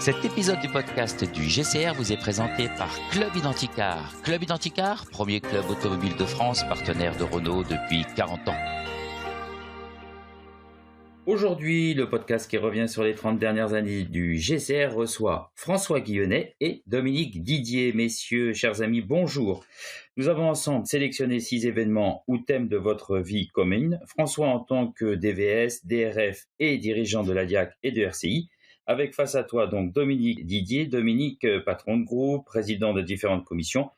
Cet épisode du podcast du GCR vous est présenté par Club Identicar. Club Identicar, premier club automobile de France, partenaire de Renault depuis 40 ans. Aujourd'hui, le podcast qui revient sur les 30 dernières années du GCR reçoit François Guillonnet et Dominique Didier. Messieurs, chers amis, bonjour. Nous avons ensemble sélectionné 6 événements ou thèmes de votre vie commune. François en tant que DVS, DRF et dirigeant de l'ADIAC et de RCI. Avec face à toi donc Dominique Didier. Dominique, patron de groupe, président de différentes commissions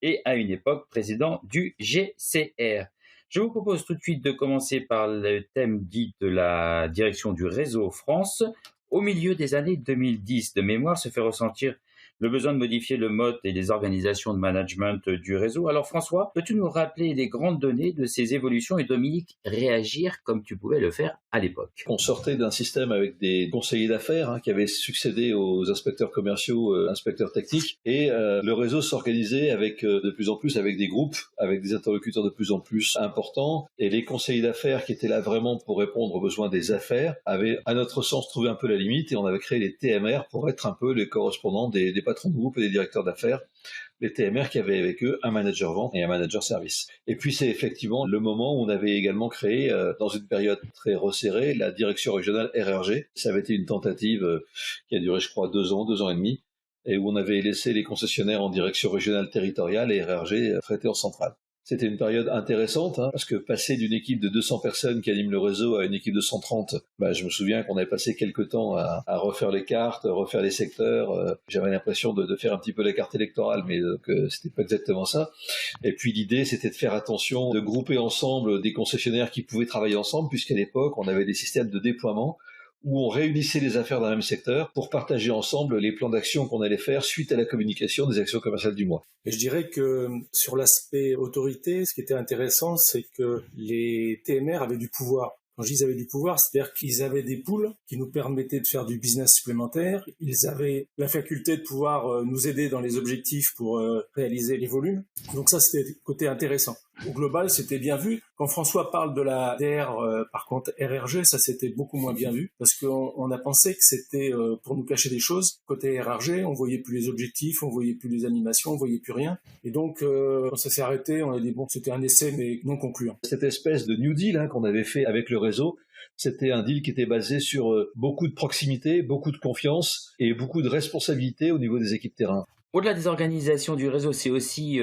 et à une époque président du GCR. Je vous propose tout de suite de commencer par le thème dit de la direction du réseau France. Au milieu des années 2010, de mémoire, se fait ressentir le besoin de modifier le mode et les organisations de management du réseau. Alors François, peux-tu nous rappeler les grandes données de ces évolutions et Dominique, réagir comme tu pouvais le faire à l'époque? On sortait d'un système avec des conseillers d'affaires qui avaient succédé aux inspecteurs commerciaux, inspecteurs techniques, et le réseau s'organisait avec de plus en plus avec des groupes, avec des interlocuteurs de plus en plus importants, et les conseillers d'affaires qui étaient là vraiment pour répondre aux besoins des affaires avaient, à notre sens, trouvé un peu la limite, et on avait créé les TMR pour être un peu les correspondants des patrons de groupe et des directeurs d'affaires, les TMR qui avaient avec eux un manager vente et un manager service. Et puis c'est effectivement le moment où on avait également créé, dans une période très resserrée, la direction régionale RRG. Ça avait été une tentative qui a duré, je crois, 2 ans et demi, et où on avait laissé les concessionnaires en direction régionale territoriale et RRG traités en centrale. C'était une période intéressante, parce que passer d'une équipe de 200 personnes qui anime le réseau à une équipe de 130, je me souviens qu'on avait passé quelques temps à refaire les cartes, refaire les secteurs. J'avais l'impression de faire un petit peu la carte électorale, mais c'était pas exactement ça. Et puis l'idée, c'était de faire attention, de grouper ensemble des concessionnaires qui pouvaient travailler ensemble, puisqu'à l'époque, on avait des systèmes de déploiement où on réunissait les affaires dans le même secteur pour partager ensemble les plans d'action qu'on allait faire suite à la communication des actions commerciales du mois. Et je dirais que sur l'aspect autorité, ce qui était intéressant, c'est que les TMR avaient du pouvoir. Quand je dis ils avaient du pouvoir, c'est-à-dire qu'ils avaient des pools qui nous permettaient de faire du business supplémentaire. Ils avaient la faculté de pouvoir nous aider dans les objectifs pour réaliser les volumes. Donc ça, c'était le côté intéressant. Au global, c'était bien vu. Quand François parle de la DR, par contre, RRG, ça c'était beaucoup moins bien vu parce qu'on a pensé que c'était pour nous cacher des choses. Côté RRG, on voyait plus les objectifs, on voyait plus les animations, on voyait plus rien. Et donc, quand ça s'est arrêté, on a dit bon, c'était un essai mais non concluant. Cette espèce de New Deal qu'on avait fait avec le réseau, c'était un deal qui était basé sur beaucoup de proximité, beaucoup de confiance et beaucoup de responsabilité au niveau des équipes terrain. Au-delà des organisations du réseau, c'est aussi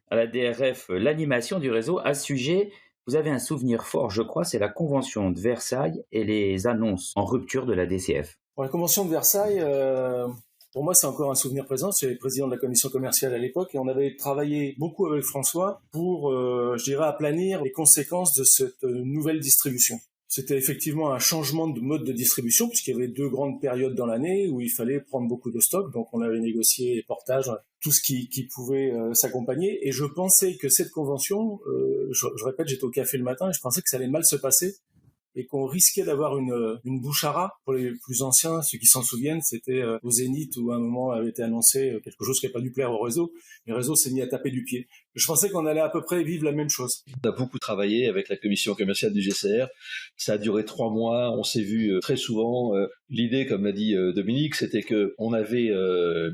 à la DRF l'animation du réseau. À ce sujet, vous avez un souvenir fort, je crois, c'est la convention de Versailles et les annonces en rupture de la DCF. Pour la convention de Versailles, pour moi, c'est encore un souvenir présent. J'étais président de la commission commerciale à l'époque et on avait travaillé beaucoup avec François pour, aplanir les conséquences de cette nouvelle distribution. C'était effectivement un changement de mode de distribution puisqu'il y avait 2 grandes périodes dans l'année où il fallait prendre beaucoup de stock. Donc, on avait négocié les portages, tout ce qui pouvait s'accompagner. Et je pensais que cette convention, je répète, j'étais au café le matin et je pensais que ça allait mal se passer et qu'on risquait d'avoir une bouchara. Pour les plus anciens, ceux qui s'en souviennent, c'était au Zénith où à un moment avait été annoncé quelque chose qui n'a pas dû plaire au réseau. Le réseau s'est mis à taper du pied. Je pensais qu'on allait à peu près vivre la même chose. On a beaucoup travaillé avec la commission commerciale du GCR. Ça a duré 3 mois. On s'est vu très souvent. L'idée, comme l'a dit Dominique, c'était que on avait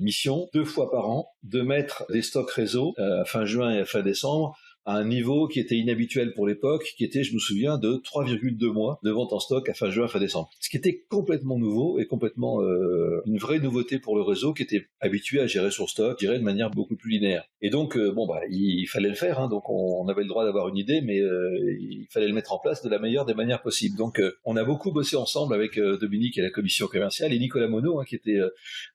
mission 2 fois par an de mettre des stocks réseau à fin juin et à fin décembre à un niveau qui était inhabituel pour l'époque, qui était, je me souviens, de 3,2 mois de vente en stock à fin juin, fin décembre. Ce qui était complètement nouveau et complètement une vraie nouveauté pour le réseau qui était habitué à gérer son stock, je dirais, de manière beaucoup plus linéaire. Et donc, il fallait le faire, donc on avait le droit d'avoir une idée, mais il fallait le mettre en place de la meilleure des manières possibles. Donc, on a beaucoup bossé ensemble avec Dominique et la commission commerciale, et Nicolas Monod, qui était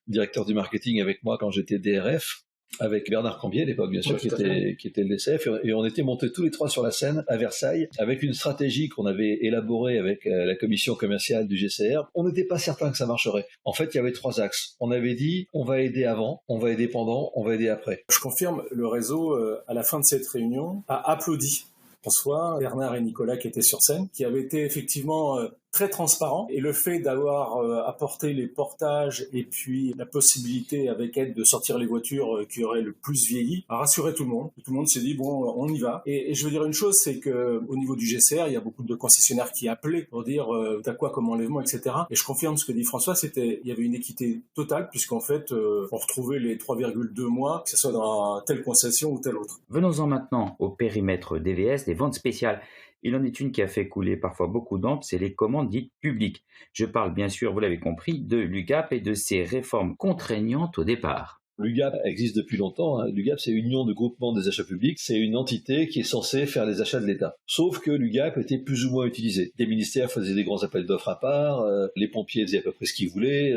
directeur du marketing avec moi quand j'étais DRF, avec Bernard Cambier à l'époque, bien sûr, qui était le DCF, et on était montés tous les 3 sur la scène à Versailles avec une stratégie qu'on avait élaborée avec la commission commerciale du GCR. On n'était pas certain que ça marcherait. En fait, il y avait 3 axes. On avait dit, on va aider avant, on va aider pendant, on va aider après. Je confirme, le réseau, à la fin de cette réunion, a applaudi François, Bernard et Nicolas qui étaient sur scène, qui avaient été effectivement très transparent. Et le fait d'avoir apporté les portages et puis la possibilité avec aide de sortir les voitures qui auraient le plus vieilli a rassuré tout le monde. Tout le monde s'est dit bon, on y va. Et je veux dire une chose, c'est que au niveau du GCR, il y a beaucoup de concessionnaires qui appelaient pour dire t'as quoi comme enlèvement, etc. Et je confirme ce que dit François, il y avait une équité totale puisqu'en fait on retrouvait les 3,2 mois, que ce soit dans telle concession ou telle autre. Venons-en maintenant au périmètre DVS, des ventes spéciales. Il en est une qui a fait couler parfois beaucoup d'encre, c'est les commandes dites publiques. Je parle bien sûr, vous l'avez compris, de l'UGAP et de ses réformes contraignantes au départ. L'UGAP existe depuis longtemps. L'UGAP, c'est Union de groupement des achats publics. C'est une entité qui est censée faire les achats de l'État. Sauf que l'UGAP était plus ou moins utilisé. Des ministères faisaient des grands appels d'offres à part, les pompiers faisaient à peu près ce qu'ils voulaient,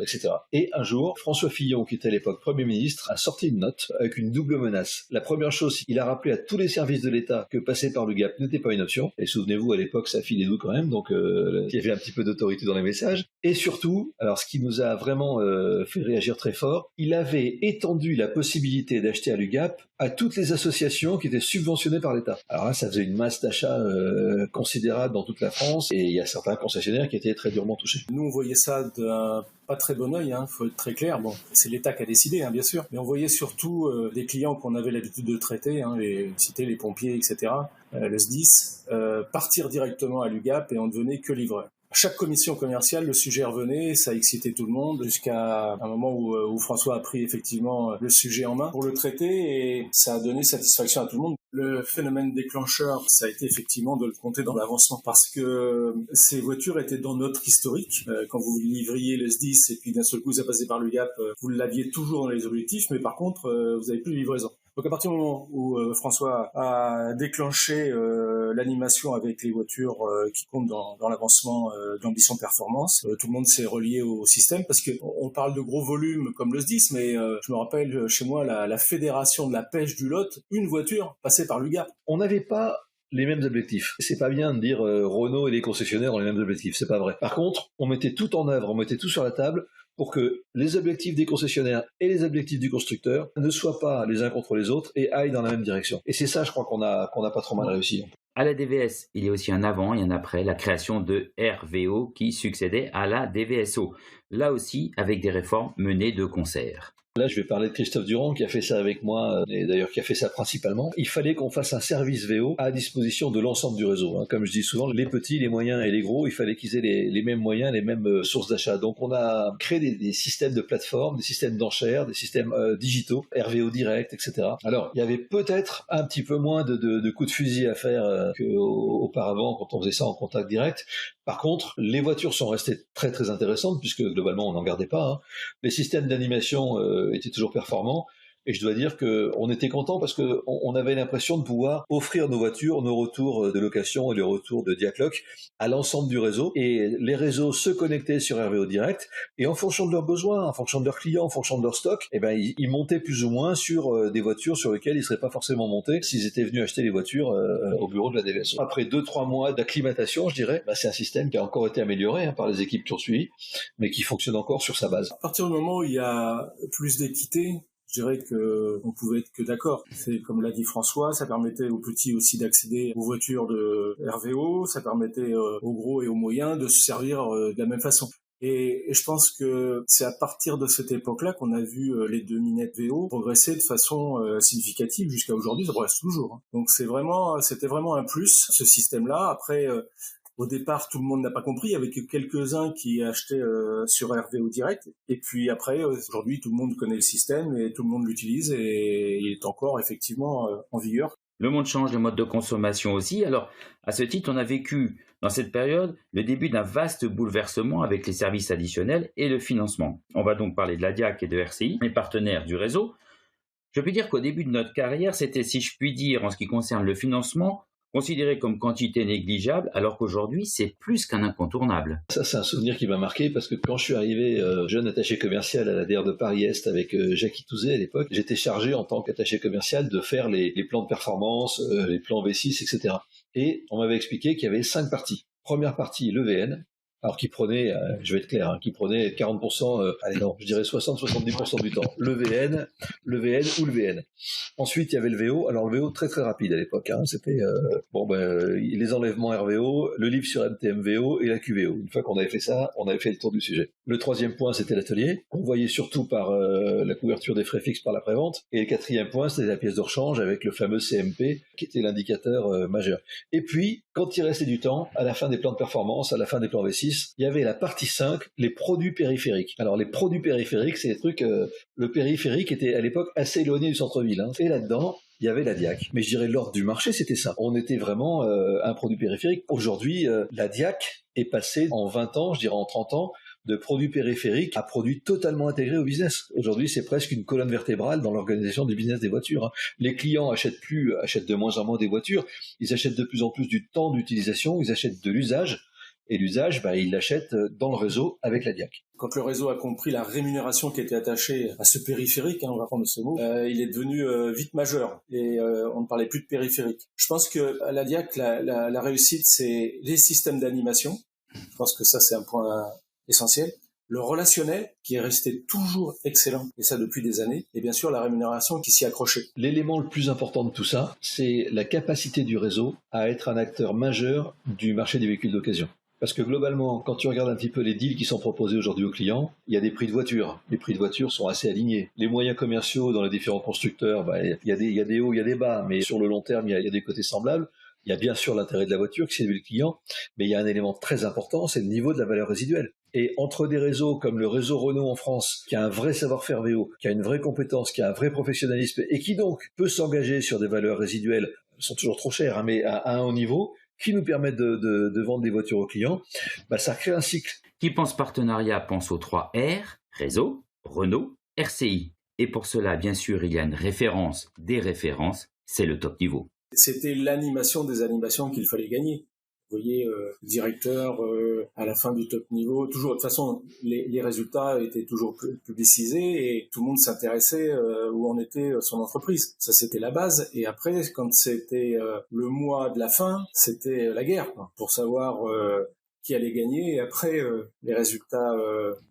etc. Et un jour, François Fillon, qui était à l'époque Premier ministre, a sorti une note avec une double menace. La première chose, il a rappelé à tous les services de l'État que passer par l'UGAP n'était pas une option. Et souvenez-vous, à l'époque, ça filait doux quand même, donc il y avait un petit peu d'autorité dans les messages. Et surtout, alors ce qui nous a vraiment fait réagir très fort, il avait étendu la possibilité d'acheter à l'UGAP à toutes les associations qui étaient subventionnées par l'État. Alors là, ça faisait une masse d'achats considérable dans toute la France, et il y a certains concessionnaires qui étaient très durement touchés. Nous, on voyait ça d'un pas très bon œil, faut être très clair. Bon, c'est l'État qui a décidé, bien sûr, mais on voyait surtout des clients qu'on avait l'habitude de traiter, les pompiers, etc., le SDIS, partir directement à l'UGAP et on ne devenait que livreur. À chaque commission commerciale, le sujet revenait, ça excitait tout le monde, jusqu'à un moment où François a pris effectivement le sujet en main pour le traiter, et ça a donné satisfaction à tout le monde. Le phénomène déclencheur, ça a été effectivement de le compter dans l'avancement, parce que ces voitures étaient dans notre historique. Quand vous livriez le SDIS et puis d'un seul coup ça passait par l'UGAP, vous l'aviez toujours dans les objectifs, mais par contre vous n'avez plus de livraison. Donc à partir du moment où François a déclenché l'animation avec les voitures qui comptent dans l'avancement d'ambition performance, tout le monde s'est relié au système, parce que on parle de gros volumes comme le SDIS, mais je me rappelle chez moi la fédération de la pêche du Lot, une voiture passait par l'UGAP. On n'avait pas les mêmes objectifs. C'est pas bien de dire Renault et les concessionnaires ont les mêmes objectifs, c'est pas vrai. Par contre, on mettait tout en œuvre, on mettait tout sur la table pour que les objectifs des concessionnaires et les objectifs du constructeur ne soient pas les uns contre les autres et aillent dans la même direction. Et c'est ça, je crois qu'on a pas trop mal réussi. À la DVS, il y a aussi un avant et un après, la création de RVO qui succédait à la DVSO. Là aussi, avec des réformes menées de concert. Là, je vais parler de Christophe Durand qui a fait ça avec moi, et d'ailleurs qui a fait ça principalement. Il fallait qu'on fasse un service VO à disposition de l'ensemble du réseau. Comme je dis souvent, les petits, les moyens et les gros, il fallait qu'ils aient les mêmes moyens, les mêmes sources d'achat. Donc on a créé des systèmes de plateformes, des systèmes d'enchères, des systèmes digitaux, RVO direct, etc. Alors, il y avait peut-être un petit peu moins de coups de fusil à faire qu'auparavant quand on faisait ça en contact direct. Par contre, les voitures sont restées très très intéressantes puisque globalement on n'en gardait pas. Les systèmes d'animation étaient toujours performants. Et je dois dire qu'on était content parce qu'on avait l'impression de pouvoir offrir nos voitures, nos retours de location et les retours de Diacloc à l'ensemble du réseau. Et les réseaux se connectaient sur RVO Direct et en fonction de leurs besoins, en fonction de leurs clients, en fonction de leur stock, ils montaient plus ou moins sur des voitures sur lesquelles ils ne seraient pas forcément montés s'ils étaient venus acheter les voitures au bureau de la DVSO. Après 2-3 mois d'acclimatation, je dirais, c'est un système qui a encore été amélioré par les équipes qui ont suivi, mais qui fonctionne encore sur sa base. À partir du moment où il y a plus d'équité, je dirais qu'on pouvait être que d'accord. C'est comme l'a dit François, ça permettait aux petits aussi d'accéder aux voitures de RVO, ça permettait aux gros et aux moyens de se servir de la même façon. Et je pense que c'est à partir de cette époque-là qu'on a vu les dominettes VO progresser de façon significative jusqu'à aujourd'hui, ça progresse toujours. Donc c'était vraiment un plus, ce système-là. Après, au départ, tout le monde n'a pas compris. Il y avait que quelques-uns qui achetaient sur RVO Direct. Et puis après, aujourd'hui, tout le monde connaît le système et tout le monde l'utilise et il est encore effectivement en vigueur. Le monde change, le mode de consommation aussi. Alors, à ce titre, on a vécu dans cette période le début d'un vaste bouleversement avec les services additionnels et le financement. On va donc parler de la DIAC et de RCI, les partenaires du réseau. Je peux dire qu'au début de notre carrière, c'était, si je puis dire, en ce qui concerne le financement, considéré comme quantité négligeable, alors qu'aujourd'hui, c'est plus qu'un incontournable. Ça, c'est un souvenir qui m'a marqué parce que quand je suis arrivé jeune attaché commercial à la DR de Paris-Est avec Jacques Touzé à l'époque, j'étais chargé en tant qu'attaché commercial de faire les plans de performance, les plans V6, etc. Et on m'avait expliqué qu'il y avait 5 parties. Première partie, l'EVN. Alors qui prenait, je vais être clair, qui prenait 40%, allez non, je dirais 60-70% du temps, le VN ou le VN. Ensuite, il y avait le VO. Alors le VO très très rapide à l'époque, c'était les enlèvements RVO, le livre sur MTMVO et la QVO. Une fois qu'on avait fait ça, on avait fait le tour du sujet. Le troisième point, c'était l'atelier. On voyait surtout par la couverture des frais fixes par la prévente. Et le quatrième point, c'était la pièce de rechange avec le fameux CMP qui était l'indicateur majeur. Et puis, quand il restait du temps, à la fin des plans de performance, à la fin des plans V6, il y avait la partie 5, les produits périphériques. Alors les produits périphériques, c'est des trucs... le périphérique était à l'époque assez éloigné du centre-ville. Et là-dedans, il y avait la DIAC. Mais je dirais l'ordre du marché, c'était ça. On était vraiment un produit périphérique. Aujourd'hui, la DIAC est passée en 20 ans, je dirais en 30 ans, de produits périphériques à produits totalement intégrés au business. Aujourd'hui, c'est presque une colonne vertébrale dans l'organisation du business des voitures. Les clients achètent de moins en moins des voitures. Ils achètent de plus en plus du temps d'utilisation. Ils achètent de l'usage. Et l'usage, ils l'achètent dans le réseau avec la DIAC. Quand le réseau a compris la rémunération qui était attachée à ce périphérique, on va prendre ce mot, il est devenu vite majeur et on ne parlait plus de périphérique. Je pense que à la DIAC, la réussite, c'est les systèmes d'animation. Je pense que ça, c'est un point essentiel. Le relationnel, qui est resté toujours excellent, et ça depuis des années, et bien sûr la rémunération qui s'y accrochait. L'élément le plus important de tout ça, c'est la capacité du réseau à être un acteur majeur du marché des véhicules d'occasion. Parce que globalement, quand tu regardes un petit peu les deals qui sont proposés aujourd'hui aux clients, il y a des prix de voitures. Les prix de voitures sont assez alignés. Les moyens commerciaux dans les différents constructeurs, il y a des hauts, il y a des bas, mais sur le long terme, il y a des côtés semblables. Il y a bien sûr l'intérêt de la voiture qui séduit le client, mais il y a un élément très important, c'est le niveau de la valeur résiduelle. Et entre des réseaux comme le réseau Renault en France, qui a un vrai savoir-faire VO, qui a une vraie compétence, qui a un vrai professionnalisme, et qui donc peut s'engager sur des valeurs résiduelles, elles sont toujours trop chères, mais à un haut niveau, qui nous permettent de vendre des voitures aux clients, ça crée un cycle. Qui pense partenariat pense aux 3 R, réseau, Renault, RCI. Et pour cela, bien sûr, il y a une référence, des références, c'est le top niveau. C'était l'animation des animations qu'il fallait gagner. Vous voyez, le directeur, à la fin du top niveau, toujours, de toute façon, les résultats étaient toujours publicisés et tout le monde s'intéressait où en était son entreprise. Ça, c'était la base. Et après, quand c'était le mois de la fin, c'était la guerre, pour savoir qui allait gagner. Et après, les résultats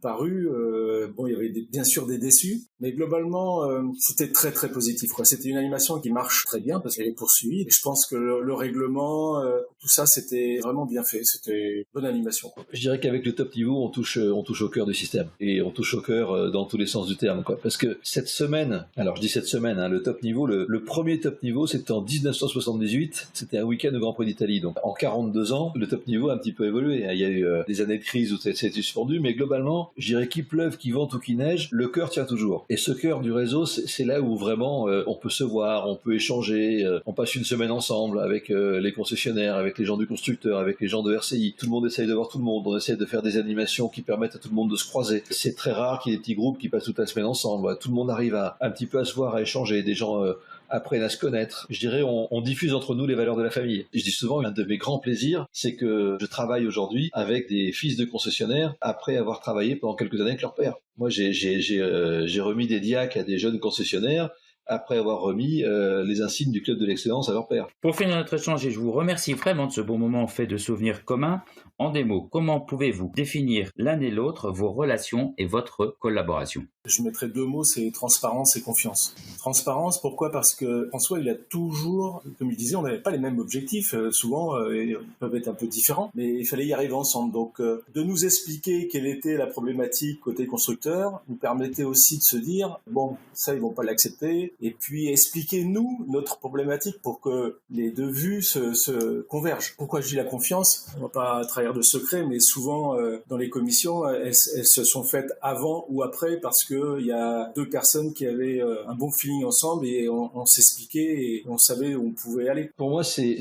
parus, il y avait bien sûr des déçus, mais globalement, c'était très très positif, C'était une animation qui marche très bien parce qu'elle est poursuivie. Et je pense que le règlement, tout ça, c'était vraiment bien fait. C'était une bonne animation, Je dirais qu'avec le top niveau, on touche au cœur du système et on touche au cœur dans tous les sens du terme, Parce que cette semaine, alors je dis cette semaine, le top niveau, le premier top niveau, c'était en 1978. C'était un week-end au Grand Prix d'Italie. Donc en 42 ans, le top niveau a un petit peu évolué. Il y a eu des années de crise où ça a été suspendu, mais globalement, je dirais qu'il pleuve, qu'il vente ou qu'il neige, le cœur tient toujours. Et ce cœur du réseau, c'est là où vraiment on peut se voir, on peut échanger, on passe une semaine ensemble avec les concessionnaires, avec les gens du constructeur, avec les gens de RCI. Tout le monde essaye de voir tout le monde, on essaie de faire des animations qui permettent à tout le monde de se croiser. C'est très rare qu'il y ait des petits groupes qui passent toute la semaine ensemble. Tout le monde arrive un petit peu à se voir, à échanger. Des gens apprennent à se connaître. Je dirais, on diffuse entre nous les valeurs de la famille. Je dis souvent, un de mes grands plaisirs, c'est que je travaille aujourd'hui avec des fils de concessionnaires après avoir travaillé pendant quelques années avec leur père. Moi, j'ai remis des DIAC à des jeunes concessionnaires après avoir remis les insignes du club de l'excellence à leur père. Pour finir notre échange, et je vous remercie vraiment de ce bon moment fait de souvenirs communs, en des mots, comment pouvez-vous définir l'un et l'autre vos relations et votre collaboration ? Je mettrais 2 mots, c'est transparence et confiance. Transparence, pourquoi ? Parce que François, il a toujours, comme il disait, on n'avait pas les mêmes objectifs, souvent, ils peuvent être un peu différents, mais il fallait y arriver ensemble. Donc, de nous expliquer quelle était la problématique côté constructeur, nous permettait aussi de se dire, bon, ça, ils vont pas l'accepter, et puis expliquez-nous notre problématique pour que les deux vues se convergent. Pourquoi je dis la confiance ? On va pas trahir de secret, mais souvent, dans les commissions, elles se sont faites avant ou après parce que il y a 2 personnes qui avaient un bon feeling ensemble et on s'expliquait et on savait où on pouvait aller. Pour moi, c'est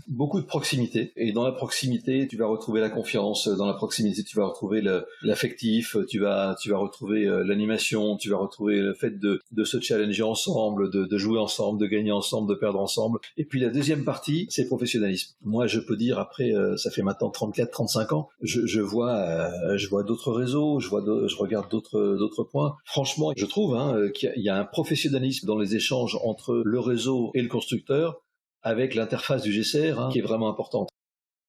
beaucoup de proximité. Et dans la proximité, tu vas retrouver la confiance. Dans la proximité, tu vas retrouver l'affectif. Tu vas retrouver l'animation. Tu vas retrouver le fait de se challenger ensemble, de jouer ensemble, de gagner ensemble, de perdre ensemble. Et puis la deuxième partie, c'est le professionnalisme. Moi, je peux dire, après, ça fait maintenant 34-35 ans, je vois d'autres réseaux, je regarde d'autres points. Franchement, je trouve qu'il y a un professionnalisme dans les échanges entre le réseau et le constructeur avec l'interface du GCR qui est vraiment importante.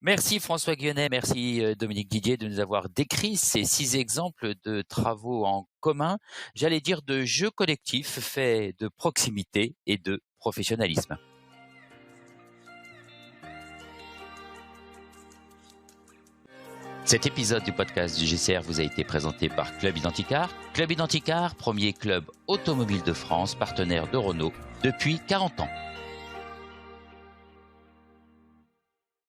Merci François Guionnet, merci Dominique Didier de nous avoir décrit ces 6 exemples de travaux en commun, j'allais dire de jeux collectifs faits de proximité et de professionnalisme. Cet épisode du podcast du GCR vous a été présenté par Club Identicar. Club Identicar, premier club automobile de France, partenaire de Renault depuis 40 ans.